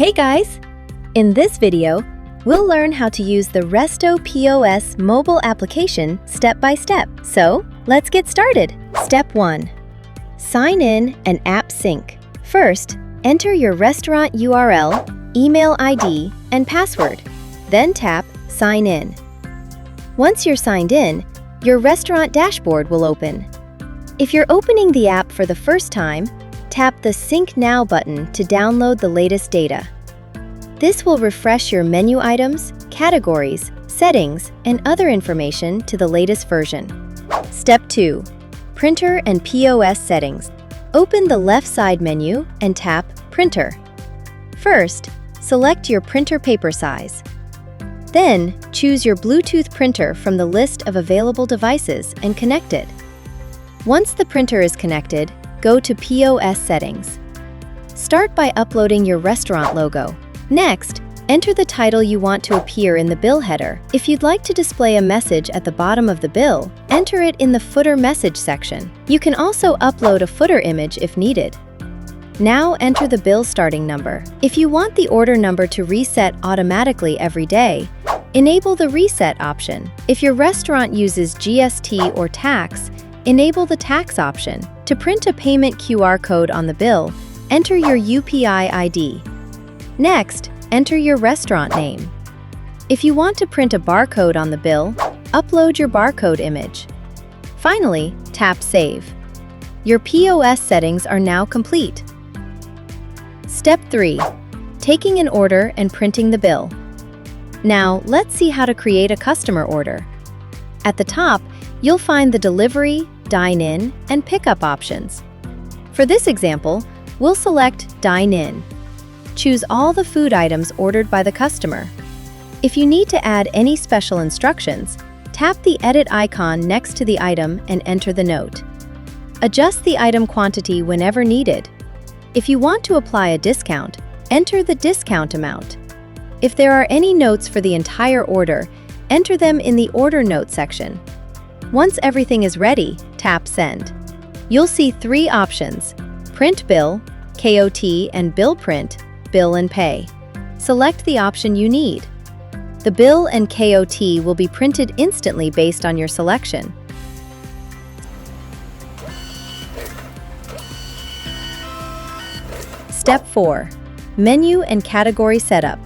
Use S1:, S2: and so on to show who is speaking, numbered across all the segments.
S1: Hey guys! In this video, we'll learn how to use the RestoPOS mobile application step by step. So, let's get started. Step 1. Sign in and app sync. First, enter your restaurant URL, email ID, and password. Then tap Sign In. Once you're signed in, your restaurant dashboard will open. If you're opening the app for the first time, tap the Sync Now button to download the latest data. This will refresh your menu items, categories, settings, and other information to the latest version. Step 2. Printer and POS settings. Open the left side menu and tap Printer. First, select your printer paper size. Then, choose your Bluetooth printer from the list of available devices and connect it. Once the printer is connected, go to POS settings. Start by uploading your restaurant logo. Next, enter the title you want to appear in the bill header. If you'd like to display a message at the bottom of the bill, enter it in the footer message section. You can also upload a footer image if needed. Now enter the bill starting number. If you want the order number to reset automatically every day, enable the reset option. If your restaurant uses GST or tax, enable the tax option. To print a payment QR code on the bill, enter your UPI ID. Next, enter your restaurant name. If you want to print a barcode on the bill, upload your barcode image. Finally, tap Save. Your POS settings are now complete. Step 3. Taking an order and printing the bill. Now, let's see how to create a customer order. At the top, you'll find the delivery, dine-in, and pickup options. For this example, we'll select Dine In. Choose all the food items ordered by the customer. If you need to add any special instructions, tap the edit icon next to the item and enter the note. Adjust the item quantity whenever needed. If you want to apply a discount, enter the discount amount. If there are any notes for the entire order, enter them in the Order Note section. Once everything is ready, tap Send. You'll see 3 options: Print Bill, KOT, and Bill Print, Bill and Pay. Select the option you need. The bill and KOT will be printed instantly based on your selection. Step 4. Menu and category setup.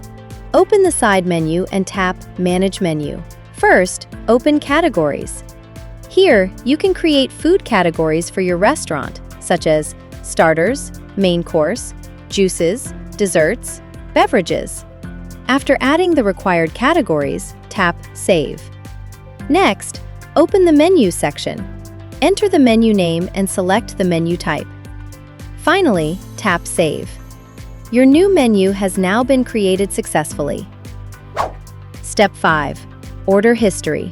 S1: Open the side menu and tap Manage Menu. First, open Categories. Here, you can create food categories for your restaurant, such as starters, main course, juices, desserts, beverages. After adding the required categories, tap Save. Next, open the Menu section. Enter the menu name and select the menu type. Finally, tap Save. Your new menu has now been created successfully. Step 5. Order History.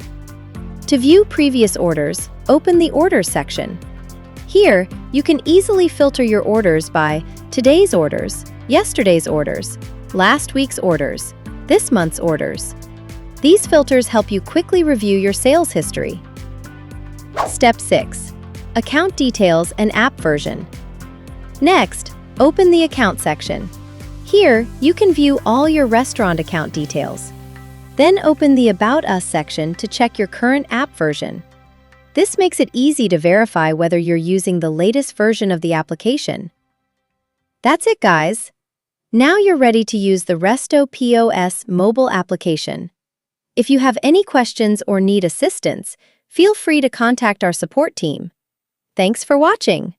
S1: To view previous orders, open the Orders section. Here, you can easily filter your orders by today's orders, yesterday's orders, last week's orders, this month's orders. These filters help you quickly review your sales history. Step 6. Account Details and App Version. Next, open the Account section. Here, you can view all your restaurant account details. Then open the About Us section to check your current app version. This makes it easy to verify whether you're using the latest version of the application. That's it, guys. Now you're ready to use the RestoPOS mobile application. If you have any questions or need assistance, feel free to contact our support team. Thanks for watching.